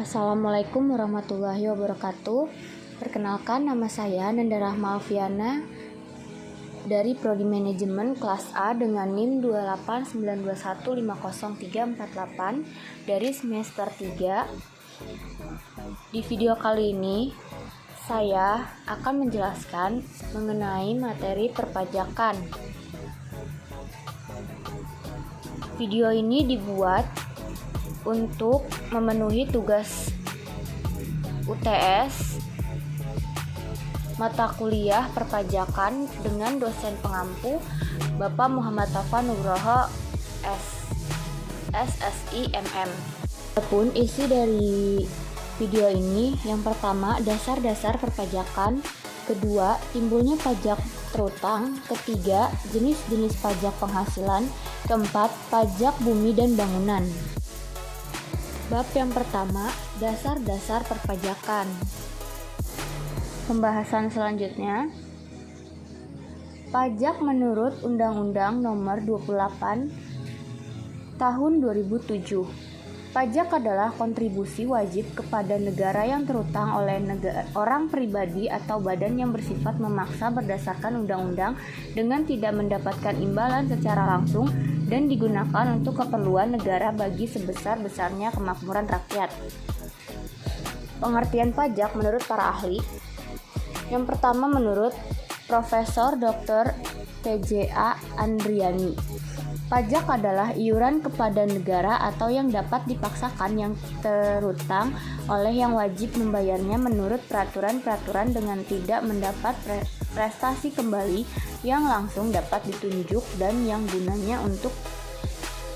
Assalamualaikum warahmatullahi wabarakatuh. Perkenalkan, nama saya Nanda Rahma Alfiana dari Prodi Manajemen kelas A dengan NIM 289215038 dari semester 3. Di video kali ini saya akan menjelaskan mengenai materi perpajakan. Video ini dibuat untuk memenuhi tugas UTS mata kuliah perpajakan dengan dosen pengampu Bapak Muhammad Taufan Nugroho SSI MM. Adapun isi dari video ini, yang pertama dasar-dasar perpajakan, kedua timbulnya pajak terutang, ketiga jenis-jenis pajak penghasilan, keempat pajak bumi dan bangunan. Bab yang pertama, dasar-dasar perpajakan. Pembahasan selanjutnya, pajak menurut Undang-Undang Nomor 28 Tahun 2007. Pajak adalah kontribusi wajib kepada negara yang terutang oleh orang pribadi atau badan yang bersifat memaksa berdasarkan undang-undang dengan tidak mendapatkan imbalan secara langsung dan digunakan untuk keperluan negara bagi sebesar-besarnya kemakmuran rakyat. Pengertian pajak menurut para ahli. Yang pertama menurut Profesor Dr. P.J.A. Andriani. Pajak adalah iuran kepada negara atau yang dapat dipaksakan yang terutang oleh yang wajib membayarnya menurut peraturan-peraturan dengan tidak mendapat prestasi kembali yang langsung dapat ditunjuk dan yang gunanya untuk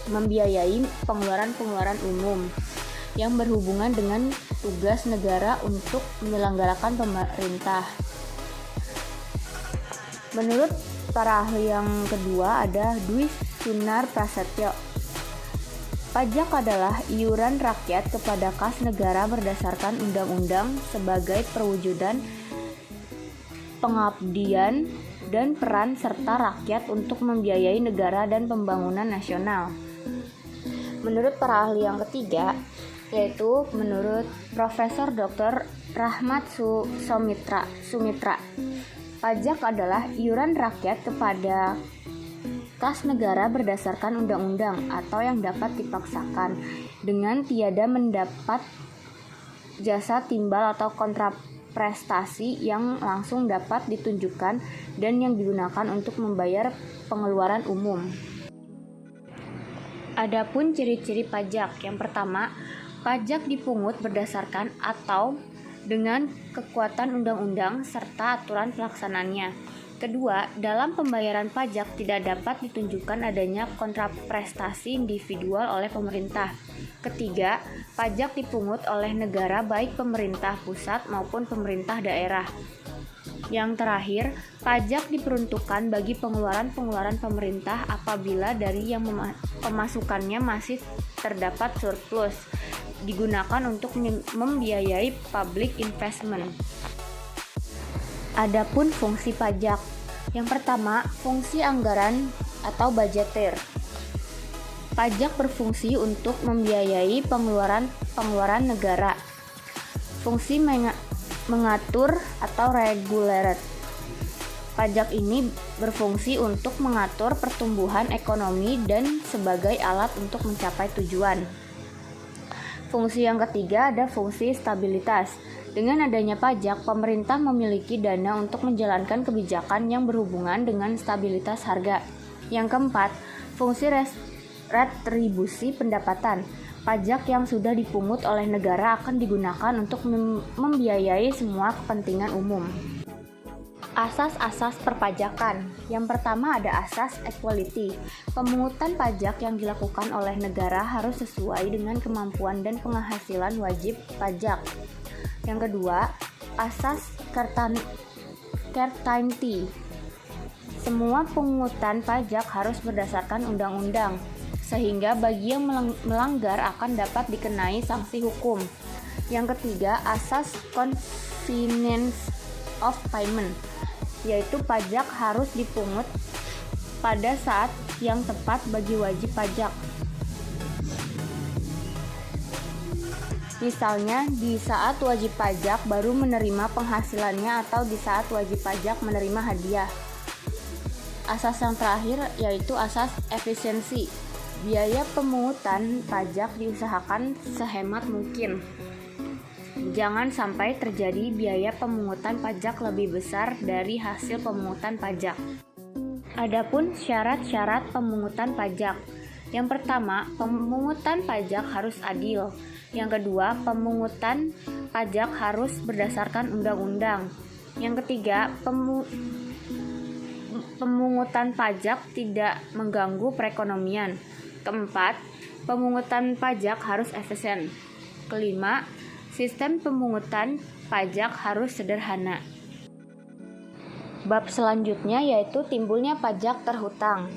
membiayai pengeluaran-pengeluaran umum yang berhubungan dengan tugas negara untuk menyelenggarakan pemerintah. Menurut para ahli yang kedua ada Dwi Sunar Prasetyo. Pajak adalah iuran rakyat kepada kas negara berdasarkan undang-undang sebagai perwujudan pengabdian dan peran serta rakyat untuk membiayai negara dan pembangunan nasional. Menurut para ahli yang ketiga, yaitu menurut Profesor Dr. Rahmat Sumitra. Pajak adalah iuran rakyat kepada kas negara berdasarkan undang-undang atau yang dapat dipaksakan dengan tiada mendapat jasa timbal atau kontraprestasi yang langsung dapat ditunjukkan dan yang digunakan untuk membayar pengeluaran umum. Adapun ciri-ciri pajak, yang pertama, pajak dipungut berdasarkan atau dengan kekuatan undang-undang serta aturan pelaksanaannya. Kedua, dalam pembayaran pajak tidak dapat ditunjukkan adanya kontraprestasi individual oleh pemerintah. Ketiga, pajak dipungut oleh negara baik pemerintah pusat maupun pemerintah daerah. Yang terakhir, pajak diperuntukkan bagi pengeluaran-pengeluaran pemerintah apabila dari yang pemasukannya masih terdapat surplus, digunakan untuk membiayai public investment. Adapun fungsi pajak. Yang pertama, fungsi anggaran atau budgeter. Pajak berfungsi untuk membiayai pengeluaran negara. Fungsi mengatur atau regulate. Pajak ini berfungsi untuk mengatur pertumbuhan ekonomi dan sebagai alat untuk mencapai tujuan. Fungsi yang ketiga ada fungsi stabilitas. Dengan adanya pajak, pemerintah memiliki dana untuk menjalankan kebijakan yang berhubungan dengan stabilitas harga. Yang keempat, fungsi retribusi pendapatan. Pajak yang sudah dipungut oleh negara akan digunakan untuk membiayai semua kepentingan umum. Asas-asas perpajakan. Yang pertama ada asas equality. Pemungutan pajak yang dilakukan oleh negara harus sesuai dengan kemampuan dan penghasilan wajib pajak. Yang kedua, asas certainty. Semua pungutan pajak harus berdasarkan undang-undang, sehingga bagi yang melanggar akan dapat dikenai sanksi hukum. Yang ketiga, asas convenience of payment, yaitu pajak harus dipungut pada saat yang tepat bagi wajib pajak. Misalnya, di saat wajib pajak baru menerima penghasilannya atau di saat wajib pajak menerima hadiah. Asas yang terakhir yaitu asas efisiensi. Biaya pemungutan pajak diusahakan sehemat mungkin. Jangan sampai terjadi biaya pemungutan pajak lebih besar dari hasil pemungutan pajak. Adapun syarat-syarat pemungutan pajak. Yang pertama, pemungutan pajak harus adil. Yang kedua, pemungutan pajak harus berdasarkan undang-undang. Yang ketiga, pemungutan pajak tidak mengganggu perekonomian. Keempat, pemungutan pajak harus efisien. Kelima, sistem pemungutan pajak harus sederhana. Bab selanjutnya yaitu timbulnya pajak terhutang.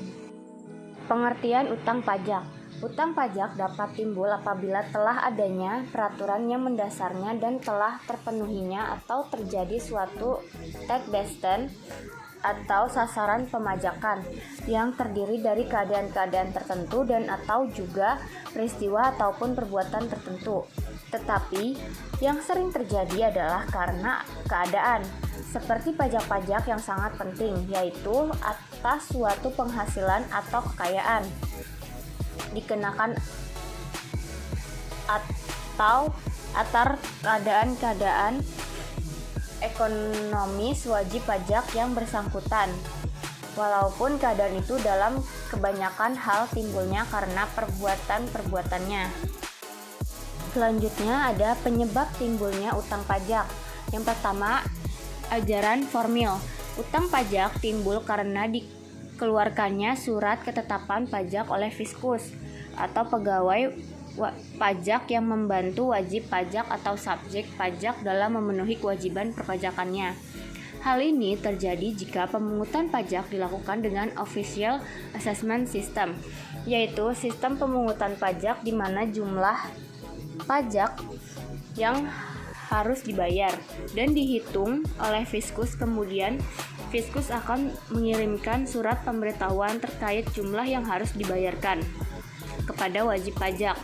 Pengertian utang pajak. Utang pajak dapat timbul apabila telah adanya peraturan yang mendasarnya dan telah terpenuhinya atau terjadi suatu tax based atau sasaran pemajakan yang terdiri dari keadaan-keadaan tertentu dan atau juga peristiwa ataupun perbuatan tertentu. Tetapi yang sering terjadi adalah karena keadaan, seperti pajak-pajak yang sangat penting, yaitu atas suatu penghasilan atau kekayaan dikenakan atau atar keadaan-keadaan ekonomis wajib pajak yang bersangkutan. Walaupun keadaan itu dalam kebanyakan hal timbulnya karena perbuatan-perbuatannya. Selanjutnya ada penyebab timbulnya utang pajak. Yang pertama, ajaran formil. Utang pajak timbul karena dikeluarkannya surat ketetapan pajak oleh fiskus atau pegawai pajak yang membantu wajib pajak atau subjek pajak dalam memenuhi kewajiban perpajakannya. Hal ini terjadi jika pemungutan pajak dilakukan dengan official assessment system, yaitu sistem pemungutan pajak di mana jumlah pajak yang harus dibayar dan dihitung oleh fiskus. Kemudian fiskus akan mengirimkan surat pemberitahuan terkait jumlah yang harus dibayarkan kepada wajib pajak.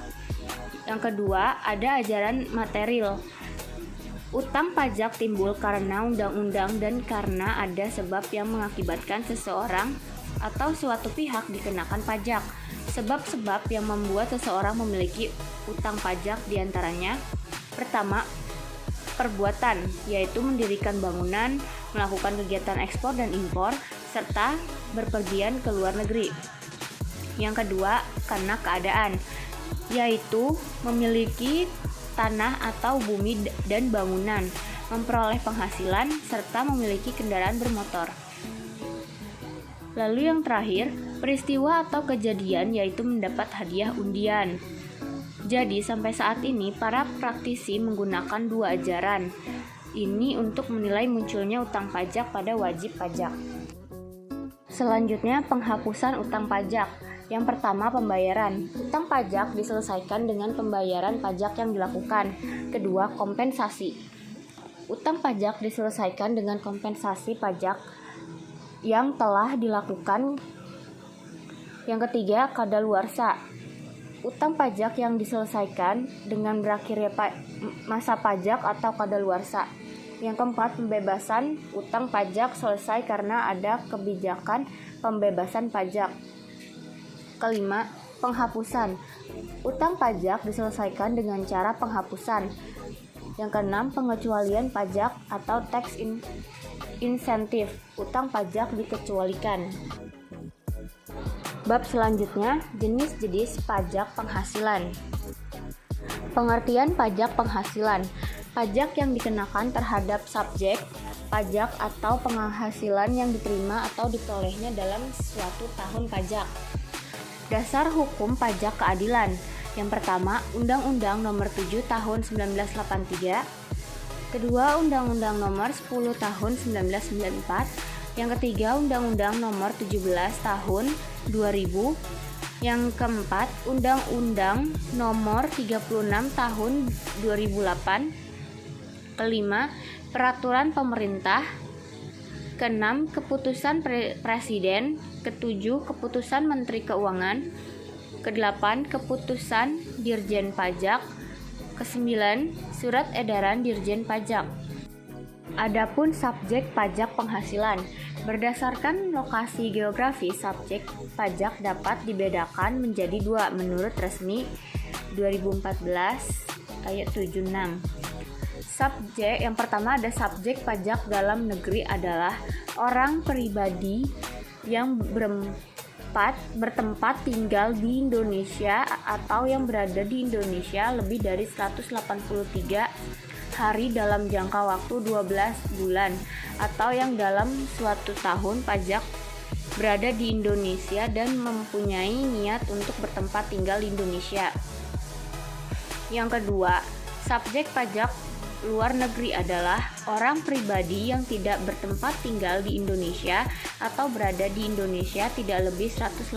Yang kedua, ada ajaran material. Utang pajak timbul karena undang-undang dan karena ada sebab yang mengakibatkan seseorang atau suatu pihak dikenakan pajak. Sebab-sebab yang membuat seseorang memiliki utang pajak diantaranya: pertama, perbuatan, yaitu mendirikan bangunan, melakukan kegiatan ekspor dan impor, serta berpergian ke luar negeri. Yang kedua, karena keadaan, yaitu memiliki tanah atau bumi dan bangunan, memperoleh penghasilan, serta memiliki kendaraan bermotor. Lalu yang terakhir, peristiwa atau kejadian, yaitu mendapat hadiah undian. Jadi sampai saat ini para praktisi menggunakan dua ajaran ini untuk menilai munculnya utang pajak pada wajib pajak. Selanjutnya, penghapusan utang pajak. Yang pertama, pembayaran. Utang pajak diselesaikan dengan pembayaran pajak yang dilakukan. Kedua, kompensasi. Utang pajak diselesaikan dengan kompensasi pajak yang telah dilakukan. Yang ketiga, kadaluarsa. Utang pajak yang diselesaikan dengan berakhirnya masa pajak atau kadaluarsa. Yang keempat, pembebasan. Utang pajak selesai karena ada kebijakan pembebasan pajak. Kelima, penghapusan. Utang pajak diselesaikan dengan cara penghapusan. Yang keenam, pengecualian pajak atau tax insentif. Utang pajak dikecualikan. Bab selanjutnya, jenis-jenis pajak penghasilan. Pengertian pajak penghasilan. Pajak yang dikenakan terhadap subjek pajak atau penghasilan yang diterima atau diperolehnya dalam suatu tahun pajak. Dasar hukum pajak keadilan. Yang pertama, Undang-Undang Nomor 7 Tahun 1983. Kedua, Undang-Undang Nomor 10 Tahun 1994. Yang ketiga, Undang-Undang Nomor 17 Tahun 2000. Yang keempat, Undang-Undang Nomor 36 Tahun 2008. Kelima, Peraturan Pemerintah. Keenam, Keputusan Presiden. Ketujuh, Keputusan Menteri Keuangan. Kedelapan, Keputusan Dirjen Pajak. Kesembilan, surat edaran Dirjen Pajak. Adapun subjek pajak penghasilan, berdasarkan lokasi geografis, subjek pajak dapat dibedakan menjadi dua menurut resmi 2014 ayat 76. Subjek yang pertama ada subjek pajak dalam negeri adalah orang pribadi yang bertempat tinggal di Indonesia atau yang berada di Indonesia lebih dari 183 hari dalam jangka waktu 12 bulan atau yang dalam suatu tahun pajak berada di Indonesia dan mempunyai niat untuk bertempat tinggal di Indonesia. Yang kedua, subjek pajak luar negeri adalah orang pribadi yang tidak bertempat tinggal di Indonesia atau berada di Indonesia tidak lebih 183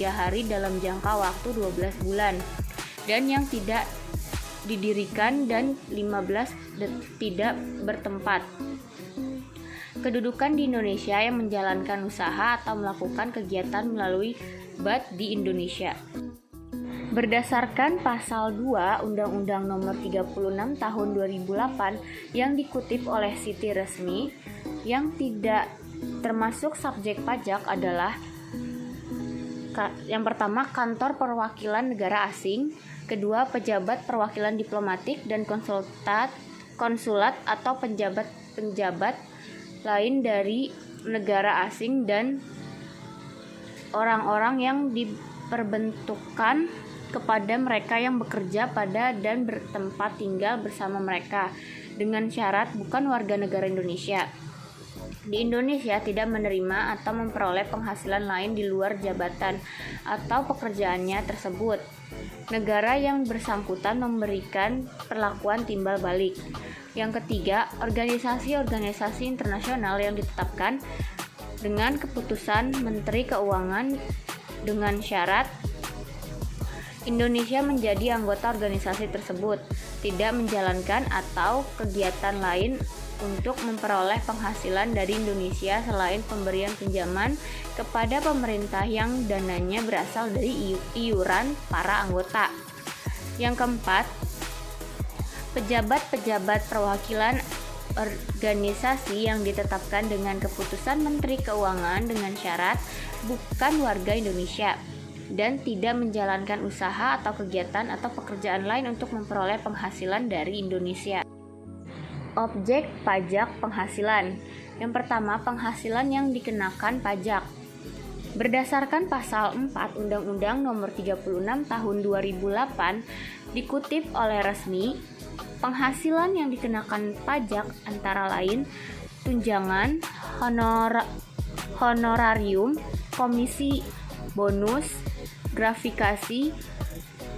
hari dalam jangka waktu 12 bulan dan yang tidak didirikan dan 15 tidak bertempat kedudukan di Indonesia yang menjalankan usaha atau melakukan kegiatan melalui BAT di Indonesia. Berdasarkan pasal 2 Undang-Undang Nomor 36 Tahun 2008 yang dikutip oleh Siti Resmi, yang tidak termasuk subjek pajak adalah yang pertama kantor perwakilan negara asing, kedua pejabat perwakilan diplomatik dan konsulat atau penjabat lain dari negara asing dan orang-orang yang diperbentukkan kepada mereka yang bekerja pada dan bertempat tinggal bersama mereka dengan syarat bukan warga negara Indonesia. Di Indonesia tidak menerima atau memperoleh penghasilan lain di luar jabatan atau pekerjaannya tersebut. Negara yang bersangkutan memberikan perlakuan timbal balik. Yang ketiga, organisasi-organisasi internasional yang ditetapkan dengan keputusan Menteri Keuangan dengan syarat Indonesia menjadi anggota organisasi tersebut, tidak menjalankan atau kegiatan lain untuk memperoleh penghasilan dari Indonesia selain pemberian pinjaman kepada pemerintah yang dananya berasal dari iuran para anggota. Yang keempat, pejabat-pejabat perwakilan organisasi yang ditetapkan dengan keputusan Menteri Keuangan dengan syarat bukan warga Indonesia dan tidak menjalankan usaha atau kegiatan atau pekerjaan lain untuk memperoleh penghasilan dari Indonesia. Objek pajak penghasilan. Yang pertama, penghasilan yang dikenakan pajak. Berdasarkan pasal 4 Undang-Undang Nomor 36 Tahun 2008 dikutip oleh Resmi, penghasilan yang dikenakan pajak antara lain tunjangan, honorarium, komisi, bonus, gratifikasi,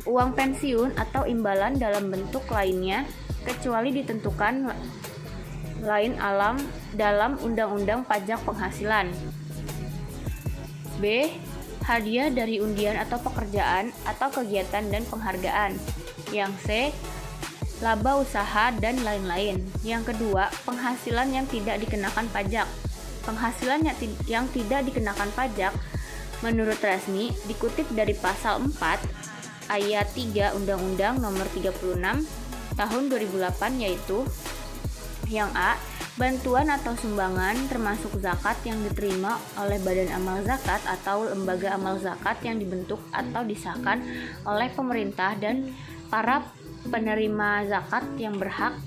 uang pensiun atau imbalan dalam bentuk lainnya kecuali ditentukan lain dalam Undang-Undang Pajak Penghasilan. B. Hadiah dari undian atau pekerjaan atau kegiatan dan penghargaan. Yang C. Laba usaha dan lain-lain. Yang kedua, penghasilan yang tidak dikenakan pajak. Penghasilan yang tidak dikenakan pajak menurut Resmi dikutip dari pasal 4 ayat 3 Undang-Undang Nomor 36 Tahun 2008 yaitu yang A. Bantuan atau sumbangan termasuk zakat yang diterima oleh Badan Amal Zakat atau lembaga amal zakat yang dibentuk atau disahkan oleh pemerintah dan para penerima zakat yang berhak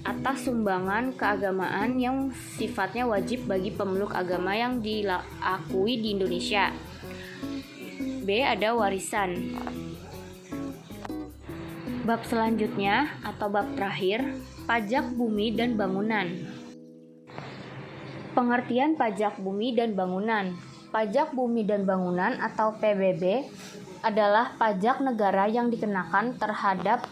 atas sumbangan keagamaan yang sifatnya wajib bagi pemeluk agama yang diakui di Indonesia. B. Ada warisan. Bab selanjutnya atau bab terakhir, pajak bumi dan bangunan. Pengertian pajak bumi dan bangunan. Pajak bumi dan bangunan atau PBB adalah pajak negara yang dikenakan terhadap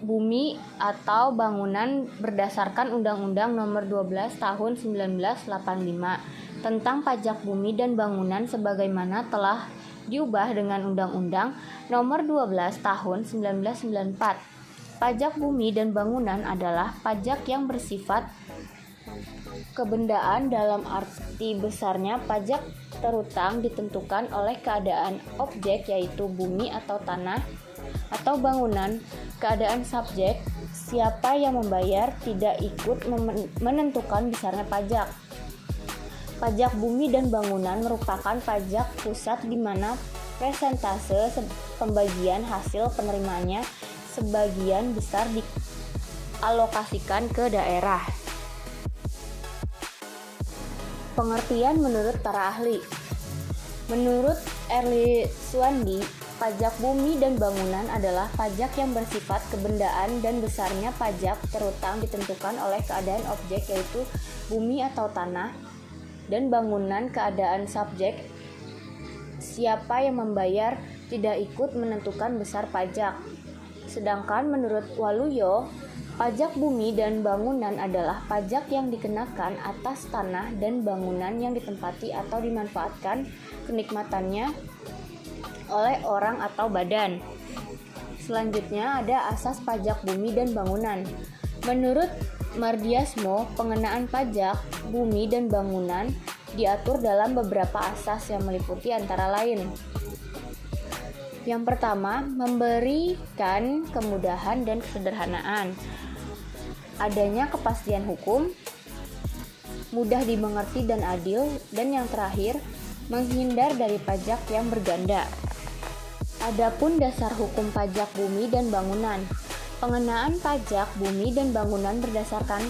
bumi atau bangunan berdasarkan Undang-Undang Nomor 12 Tahun 1985 tentang pajak bumi dan bangunan sebagaimana telah diubah dengan Undang-Undang Nomor 12 Tahun 1994. Pajak bumi dan bangunan adalah pajak yang bersifat kebendaan dalam arti besarnya pajak terutang ditentukan oleh keadaan objek yaitu bumi atau tanah atau bangunan, keadaan subjek, siapa yang membayar tidak ikut menentukan besarnya pajak. Pajak bumi dan bangunan merupakan pajak pusat di mana persentase pembagian hasil penerimaannya sebagian besar dialokasikan ke daerah. Pengertian menurut para ahli. Menurut Early Swandi, pajak bumi dan bangunan adalah pajak yang bersifat kebendaan dan besarnya pajak terutang ditentukan oleh keadaan objek yaitu bumi atau tanah dan bangunan keadaan subjek. Siapa yang membayar tidak ikut menentukan besar pajak. Sedangkan menurut Waluyo, pajak bumi dan bangunan adalah pajak yang dikenakan atas tanah dan bangunan yang ditempati atau dimanfaatkan kenikmatannya oleh orang atau badan. Selanjutnya ada asas pajak bumi dan bangunan. Menurut Mardiasmo, pengenaan pajak bumi dan bangunan diatur dalam beberapa asas yang meliputi antara lain. Yang pertama, memberikan kemudahan dan kesederhanaan. Adanya kepastian hukum, mudah dimengerti dan adil, dan yang terakhir, menghindar dari pajak yang berganda. Adapun dasar hukum pajak bumi dan bangunan, pengenaan pajak bumi dan bangunan berdasarkan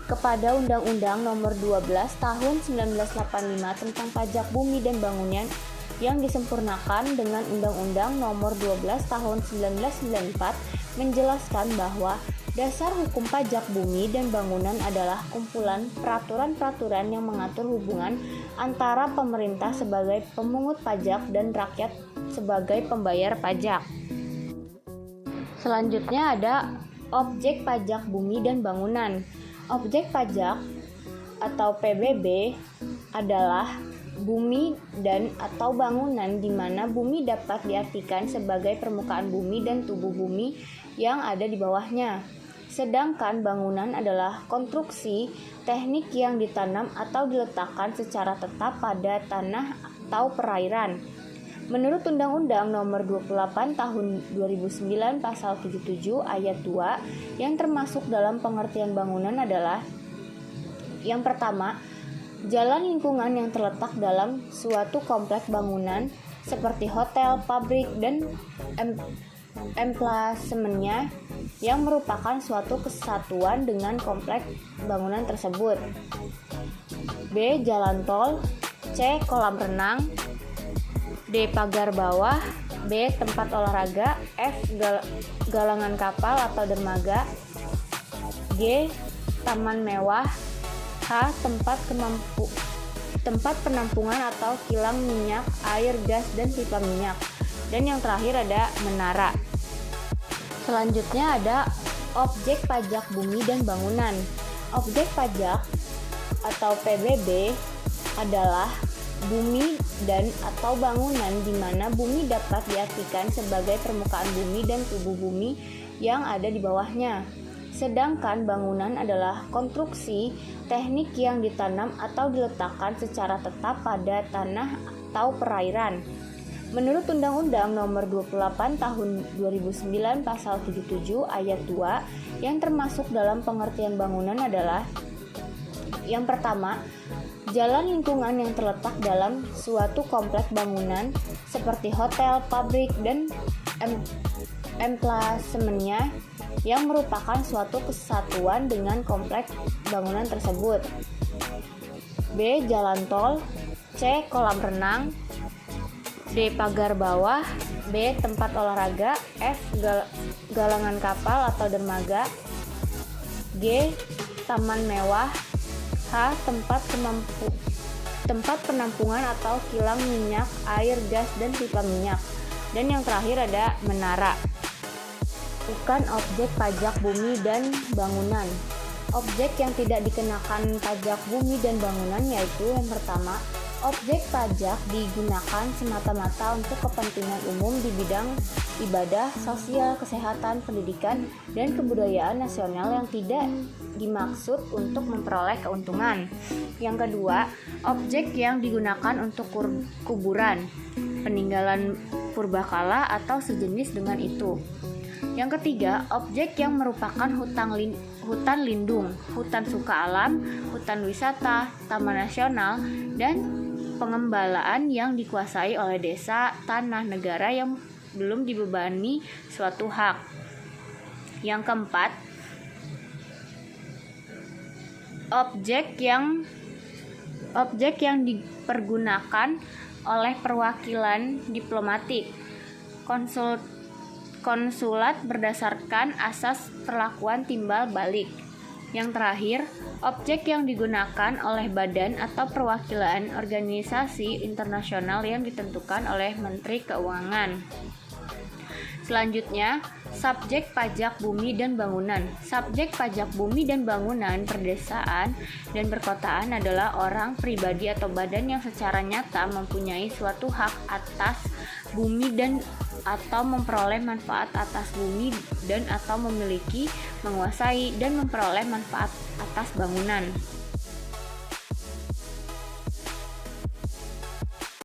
kepada Undang-Undang Nomor 12 Tahun 1985 tentang Pajak Bumi dan Bangunan yang disempurnakan dengan Undang-Undang Nomor 12 Tahun 1994 menjelaskan bahwa dasar hukum pajak bumi dan bangunan adalah kumpulan peraturan-peraturan yang mengatur hubungan antara pemerintah sebagai pemungut pajak dan rakyat sebagai pembayar pajak. Selanjutnya ada objek pajak bumi dan bangunan. Objek pajak atau PBB adalah bumi dan atau bangunan di mana bumi dapat diartikan sebagai permukaan bumi dan tubuh bumi yang ada di bawahnya. Sedangkan bangunan adalah konstruksi teknik yang ditanam atau diletakkan secara tetap pada tanah atau perairan. Menurut Undang-Undang Nomor 28 Tahun 2009 Pasal 77 Ayat 2 yang termasuk dalam pengertian bangunan adalah: yang pertama, jalan lingkungan yang terletak dalam suatu kompleks bangunan seperti hotel, pabrik, dan emplasemennya yang merupakan suatu kesatuan dengan kompleks bangunan tersebut. B. Jalan tol. C. Kolam renang. D. Pagar bawah. B. Tempat olahraga. F. Galangan kapal atau dermaga. G. Taman mewah. H. Tempat penampungan atau kilang minyak, air, gas, dan pipa minyak. Dan yang terakhir ada menara. Selanjutnya ada objek pajak bumi dan bangunan. Objek pajak atau PBB adalah bumi dan atau bangunan di mana bumi dapat diartikan sebagai permukaan bumi dan tubuh bumi yang ada di bawahnya. Sedangkan bangunan adalah konstruksi teknik yang ditanam atau diletakkan secara tetap pada tanah atau perairan. Menurut Undang-Undang Nomor 28 Tahun 2009 Pasal 77 Ayat 2 yang termasuk dalam pengertian bangunan adalah: yang pertama, jalan lingkungan yang terletak dalam suatu kompleks bangunan seperti hotel, pabrik, dan emplasemennya yang merupakan suatu kesatuan dengan kompleks bangunan tersebut. B. Jalan tol. C. Kolam renang. D. Pagar bawah. B. Tempat olahraga. F. Galangan kapal atau dermaga. G. Taman mewah. H. Tempat penampungan atau kilang minyak, air, gas, dan pipa minyak. Dan yang terakhir ada menara. Bukan objek pajak bumi dan bangunan. Objek yang tidak dikenakan pajak bumi dan bangunan yaitu: yang pertama, objek pajak digunakan semata-mata untuk kepentingan umum di bidang ibadah, sosial, kesehatan, pendidikan, dan kebudayaan nasional yang tidak dimaksud untuk memperoleh keuntungan. Yang kedua, objek yang digunakan untuk kuburan, peninggalan purbakala atau sejenis dengan itu. Yang ketiga, objek yang merupakan hutan lindung, hutan suka alam, hutan wisata, taman nasional, dan pengembalaan yang dikuasai oleh desa, tanah, negara yang belum dibebani suatu hak. Yang keempat, objek yang dipergunakan oleh perwakilan diplomatik, konsulat berdasarkan asas perlakuan timbal balik. Yang terakhir, objek yang digunakan oleh badan atau perwakilan organisasi internasional yang ditentukan oleh Menteri Keuangan. Selanjutnya, subjek pajak bumi dan bangunan. Subjek pajak bumi dan bangunan perdesaan dan perkotaan adalah orang, pribadi, atau badan yang secara nyata mempunyai suatu hak atas bumi dan atau memperoleh manfaat atas bumi dan atau memiliki, menguasai, dan memperoleh manfaat atas bangunan.